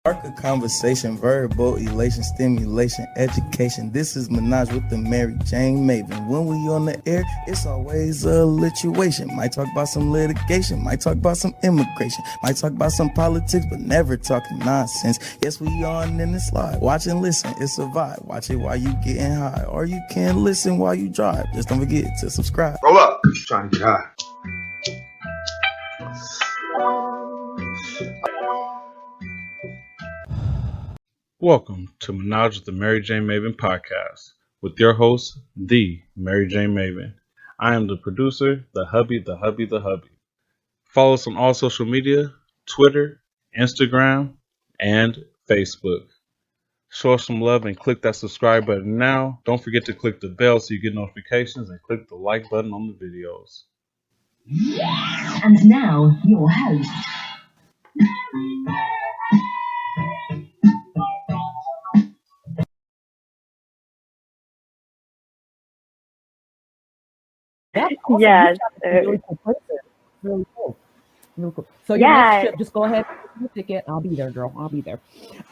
Spark a conversation, verbal elation, stimulation, education. This is Menage with the MenagewiththeMariJayneMaven. When we on the air, it's always a lituation. Might talk about some litigation, might talk about some immigration, might talk about some politics, but never talking nonsense. Yes, we on in the slide. Watch and listen, it's a vibe. Watch it while you getting high, or you can listen while you drive. Just don't forget to subscribe. Roll up. Trying to get high. Welcome to Menage with the MenagewiththeMariJayneMaven podcast with your host, the MenagewiththeMariJayneMaven. I am the producer, the hubby. Follow us on all social media, Twitter, Instagram, and Facebook. Show us some love and click that subscribe button now. Don't forget to click the bell so you get notifications and click the like button on the videos. And now, your host. That's awesome. Yes. Really cool places. Really cool. Really cool. So your next trip, just go ahead and book your ticket. I'll be there, girl. I'll be there.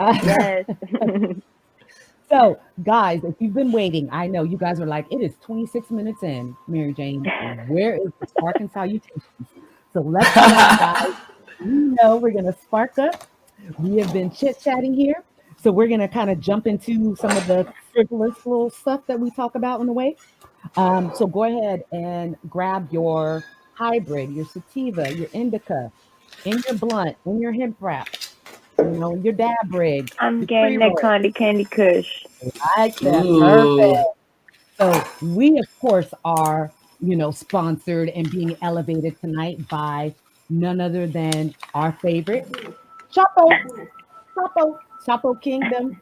Yes. So, guys, if you've been waiting, I know you guys are like, it is 26 minutes in, Mary Jane. Where is the spark and salutations? So let's go, guys. You know we're going to spark up. We have been chit-chatting here. So we're going to kind of jump into some of the frivolous little stuff that we talk about on the way. So go ahead and grab your hybrid, your sativa, your indica, in your blunt, in your hemp wrap, your dab rig. I'm getting that candy kush. Like that. Perfect. So we, of course, are, sponsored and being elevated tonight by none other than our favorite, Chapokingdom.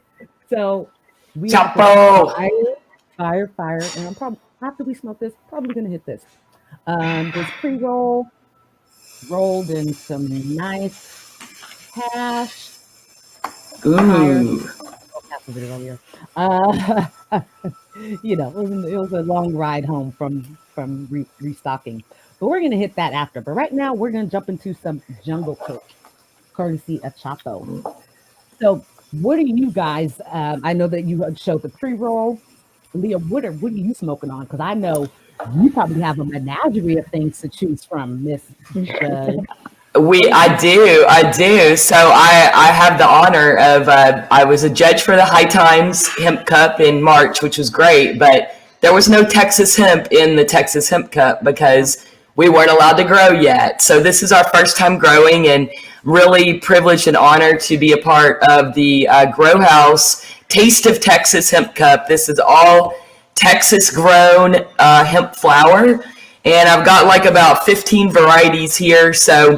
So we Chapo. Fire, and I'm probably, after we smoke this, probably gonna hit this. There's pre-roll, rolled in some nice hash. Ooh. It was a long ride home from restocking. But we're gonna hit that after. But right now we're gonna jump into some jungle coach, courtesy of Chapo. So what are you guys? I know that you showed the pre-roll. Leah, what are you smoking on? Because I know you probably have a menagerie of things to choose from, Miss Judd. I do. So I have the honor of, I was a judge for the High Times Hemp Cup in March, which was great, but there was no Texas hemp in the Texas Hemp Cup because we weren't allowed to grow yet. So this is our first time growing, and really privileged and honored to be a part of the Grow House Taste of Texas Hemp Cup. This is all Texas grown hemp flower, and I've got like about 15 varieties here. So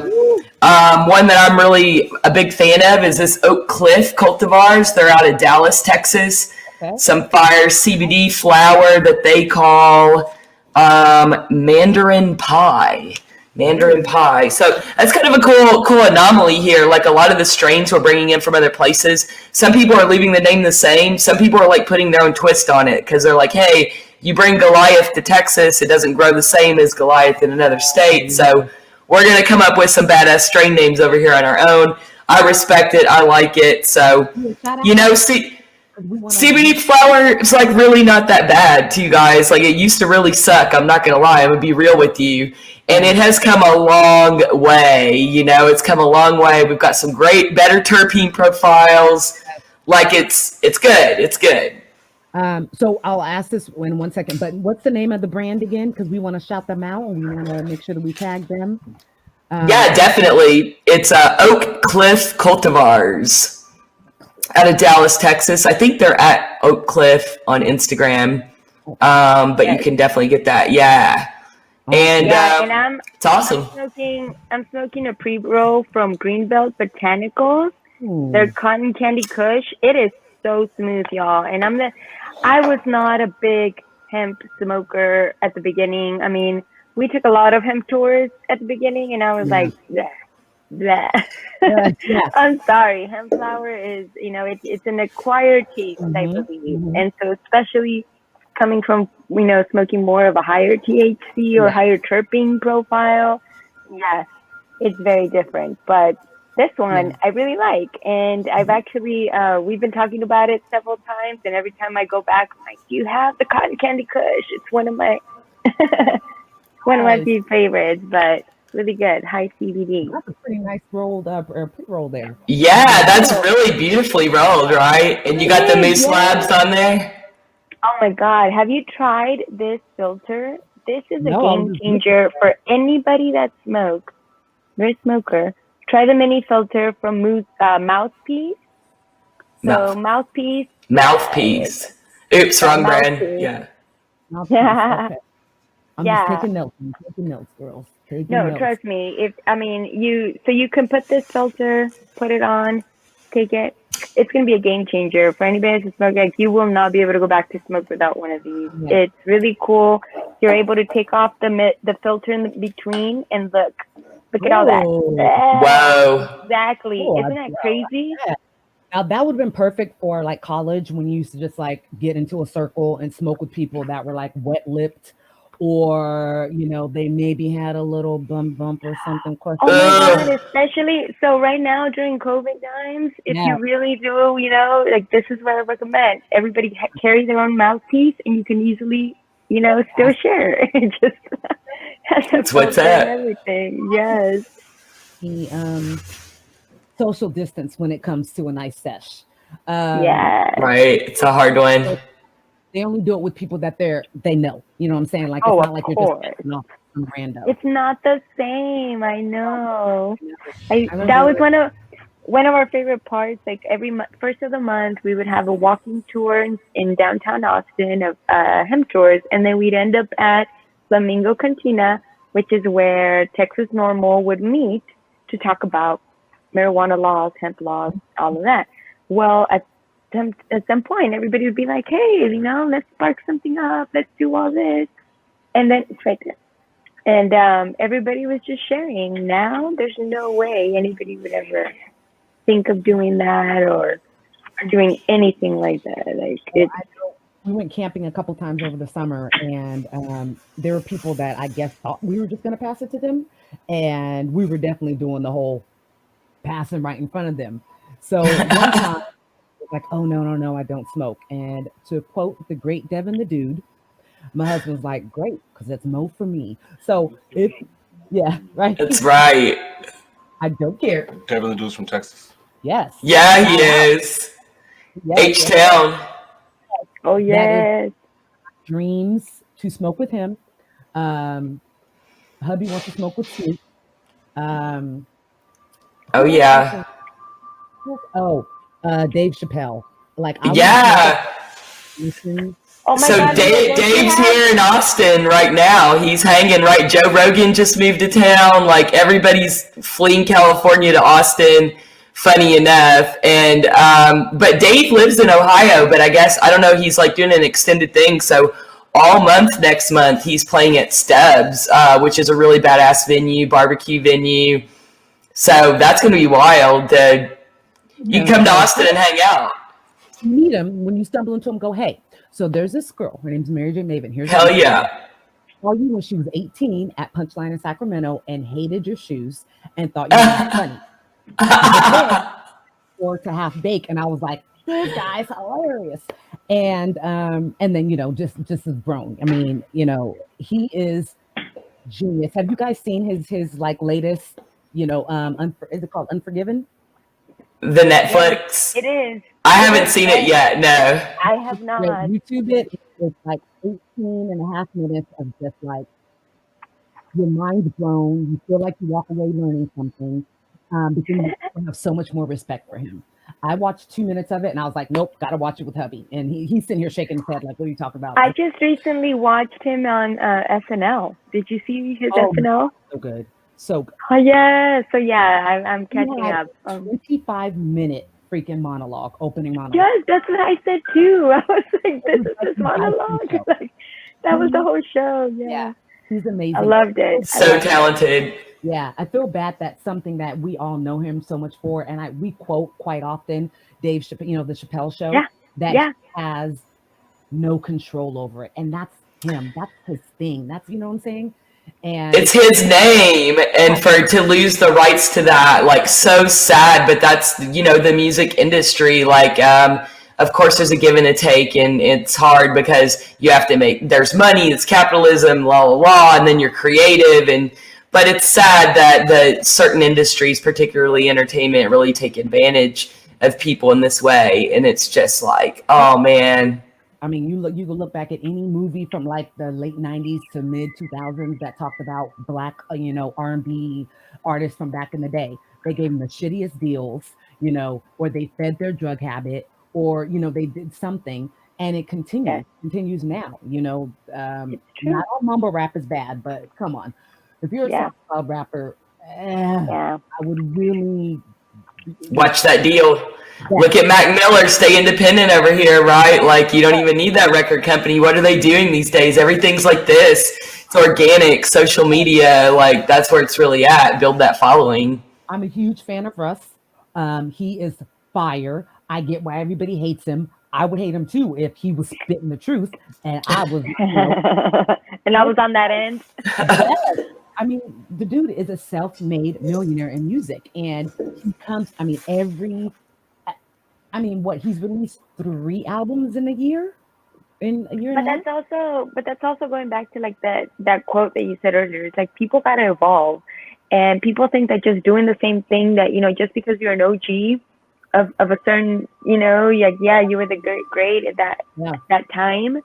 one that I'm really a big fan of is this Oak Cliff cultivars. They're out of Dallas, Texas. Okay. Some fire CBD flower that they call Mandarin Pie. So that's kind of a cool anomaly here. Like a lot of the strains we're bringing in from other places, some people are leaving the name the same. Some people are like putting their own twist on it because they're like, hey, you bring Goliath to Texas, it doesn't grow the same as Goliath in another state. So we're going to come up with some badass strain names over here on our own. I respect it. I like it. So, CBD flower is like really not that bad to you guys. Like it used to really suck. I'm not going to lie. I'm going to be real with you. And it has come a long way. It's come a long way. We've got some better terpene profiles. Like it's good. It's good. So I'll ask this in 1 second, but what's the name of the brand again? Because we want to shout them out and we want to make sure that we tag them. Yeah, definitely. It's Oak Cliff Cultivars out of Dallas, Texas. I think they're at Oak Cliff on Instagram. But you can definitely get that. Yeah. And it's awesome. I'm smoking a pre-roll from Greenbelt Botanicals. Their cotton candy kush. It is so smooth, y'all. And I was not a big hemp smoker at the beginning. I mean, we took a lot of hemp tours at the beginning, and I was like, blah. I'm sorry. Hemp flower is, it's an acquired taste, I believe. And so especially coming from, smoking more of a higher THC or higher terpene profile, yes, it's very different. But This one I really like, and I've actually we've been talking about it several times, and every time I go back, I'm like, "You have the cotton candy kush." It's one of my one of my few favorites, but really good, high CBD. That's a pretty nice rolled up or pre-roll there. Yeah, that's really beautifully rolled, right? And you got the moose labs on there. Oh my God, have you tried this filter? This is a No, game changer for anybody that smokes. You're a smoker. Try the mini filter from Mouthpiece. So Mouthpiece. Oops, wrong brand. Yeah. Okay. I'm just taking notes. I'm taking notes, girls. No, trust me. You can put this filter, put it on, take it. It's gonna be a game changer for anybody that's a smoker. Like, you will not be able to go back to smoke without one of these. Yeah. It's really cool. You're able to take off the filter in between, and look at all that. Wow. Exactly. Isn't that crazy? Yeah. Now that would have been perfect for like college, when you used to just like get into a circle and smoke with people that were like wet-lipped, or they maybe had a little bump or something. Oh my God! Especially so right now during COVID times, if you really do, like, this is what I recommend. Everybody carry their own mouthpiece, and you can easily, still share. Just that's what's up. Everything, yes. The social distance when it comes to a nice sesh. Right, it's a hard one. They only do it with people that they know. You know what I'm saying? Like, it's not like you're just some random. It's not the same. I know. That was one of our favorite parts. Like, every first of the month, we would have a walking tour in downtown Austin of hemp tours, and then we'd end up at Flamingo Cantina, which is where Texas Normal would meet to talk about marijuana laws, hemp laws, all of that. Well, at some point, everybody would be like, "Hey, let's spark something up. Let's do all this," and then it's right there. And everybody was just sharing. Now there's no way anybody would ever think of doing that or doing anything like that. Like, we went camping a couple times over the summer, and there were people that I guess thought we were just going to pass it to them, and we were definitely doing the whole passing right in front of them. So one time, like, "Oh, no, I don't smoke." And to quote the great Devin the Dude, my husband's like, "Great, because that's mo for me." So right. That's right. I don't care. Devin the Dude's from Texas. Yes. Yeah, he is. H-Town. Oh, yes. Dreams to smoke with him. Hubby wants to smoke with Snoop. Oh, yeah. Dave Chappelle. Like, Oh my God, Dave's here in Austin right now. He's hanging right. Joe Rogan just moved to town. Like, everybody's fleeing California to Austin, funny enough. And but Dave lives in Ohio, but I guess, I don't know, he's like doing an extended thing. So all month next month, he's playing at Stubbs, which is a really badass barbecue venue. So that's going to be wild. You come to Austin and hang out. You meet him. When you stumble into him, go, "Hey, so there's this girl. Her name's MariJayneMaven. Here's hell yeah. Saw you when she was 18 at Punchline in Sacramento and hated your shoes and thought you were funny." Or to half bake, and I was like, "This guy's hilarious." And then just has grown. I mean, he is genius. Have you guys seen his like latest? Is it called Unforgiven? The Netflix. It is. I haven't seen it yet. No. I have not. YouTube it. It's like 18 and a half minutes of just like your mind blown. You feel like you walk away learning something, because you have so much more respect for him. I watched 2 minutes of it and I was like, "Nope, gotta watch it with hubby." And he's sitting here shaking his head like, "What are you talking about?" I just recently watched him on SNL. Did you see his SNL? So good. So good. Oh yeah. So yeah, I'm catching up. 25-minute freaking monologue, opening monologue. Yes, that's what I said too. I was like, "This is his monologue." Like, that was the whole show. Yeah. He's amazing. I loved it. So talented. Yeah, I feel bad that's something that we all know him so much for, and we quote quite often Dave Chappelle, the Chappelle Show, that he has no control over it, and that's him. That's his thing. That's, what I'm saying. And it's his name, and for to lose the rights to that, like, so sad. But that's, the music industry. Like, of course, there's a give and a take, and it's hard because you have to there's money, it's capitalism, blah blah blah, and then you're creative, but it's sad that the certain industries, particularly entertainment, really take advantage of people in this way, and it's just like, oh man. I mean, you can look back at any movie from like the late 90s to mid 2000s that talked about Black, R&B artists from back in the day. They gave them the shittiest deals, or they fed their drug habit, or, they did something, and it continues now, not all mumble rap is bad, but come on. If you're a SoundCloud rapper, I would really watch that deal. Look at Mac Miller, stay independent over here, right? Like, you don't even need that record company. What are they doing these days? Everything's like this. It's organic, social media. Like, that's where it's really at. Build that following. I'm a huge fan of Russ. He is fire. I get why everybody hates him. I would hate him too if he was spitting the truth and I was, and I was on that end. I mean, the dude is a self-made millionaire in music, and he comes. He's released 3 albums in a year. But that's also going back to like that quote that you said earlier. It's like people gotta evolve, and people think that just doing the same thing that just because you're an OG of a certain you were the great at that time.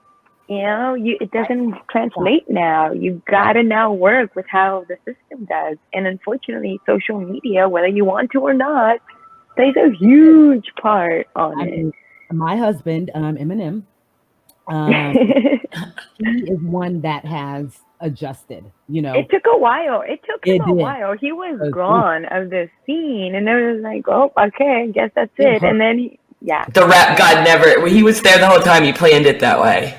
It doesn't translate now. You gotta now work with how the system does, and unfortunately, social media, whether you want to or not, plays a huge part on it. My husband, Eminem, he is one that has adjusted. It took a while. It took him a while. He was gone of the scene, and it was like, oh, okay, I guess that's it. And then, the rap god he was there the whole time. He planned it that way.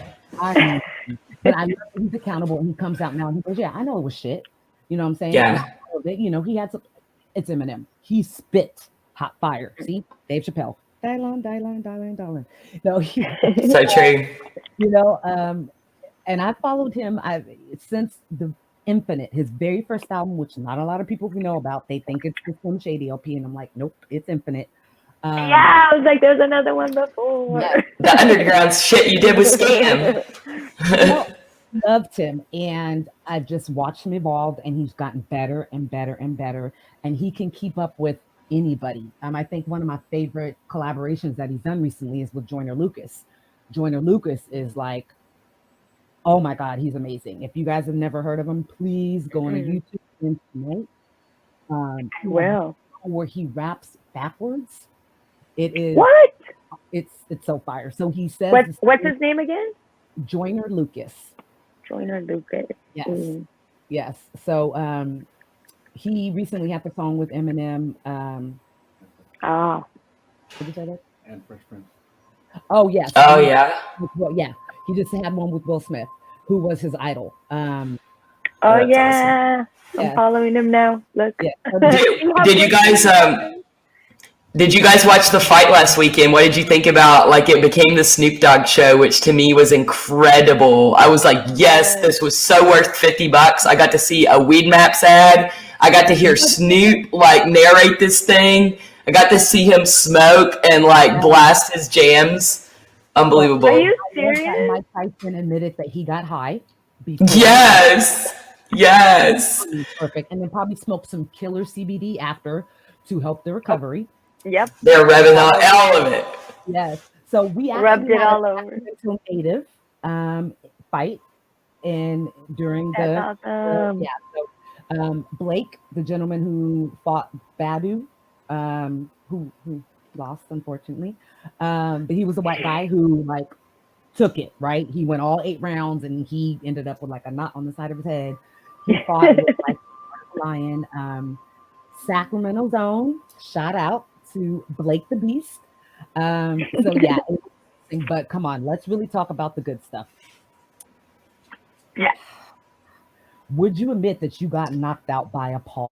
But I know he's accountable, and he comes out now and he goes, "Yeah, I know it was shit." You know what I'm saying? Yeah. He had some. It's Eminem. He spit hot fire. See, Dave Chappelle. Dylan. No, so true. And I followed him since the Infinite, his very first album, which not a lot of people know about. They think it's the Slim Shady LP, and I'm like, nope, it's Infinite. I was like, there's another one before. Yeah. The underground shit you did with Scam. Loved him, and I've just watched him evolve, and he's gotten better and better and better, and he can keep up with anybody. I think one of my favorite collaborations that he's done recently is with Joyner Lucas. Joyner Lucas is like, oh my God, he's amazing. If you guys have never heard of him, please go on YouTube and tonight. Where he raps backwards. It is what? It's so fire. So he says, what's his name again? Joyner Lucas. Joyner Lucas. Yes. Yes. So he recently had the song with Eminem. Did you say that? And Fresh Prince. Oh yes. Oh yeah. Well, yeah. He just had one with Will Smith, who was his idol. Awesome. Yeah. I'm following him now. Look. Yeah. Did you guys watch the fight last weekend? What did you think about, like, it became the Snoop Dogg show, which to me was incredible. I was like, yes, this was so worth $50. I got to see a Weed Maps ad. I got to hear Snoop narrate this thing. I got to see him smoke and blast his jams. Unbelievable. Are you serious? Mike Tyson admitted that he got high. Yes. Perfect. And then probably smoked some killer CBD after to help the recovery. Yep. They're revving all of it. Yes. So we rubbed it all over. Native fight during That's awesome. So Blake, the gentleman who fought Badu, who lost unfortunately, but he was a white guy who took it, right? He went all 8 rounds and he ended up with a knot on the side of his head. He fought with lion. Sacramento zone, shout out to Blake the Beast. So yeah, but come on, let's really talk about the good stuff. Yeah. Would you admit that you got knocked out by a Paul?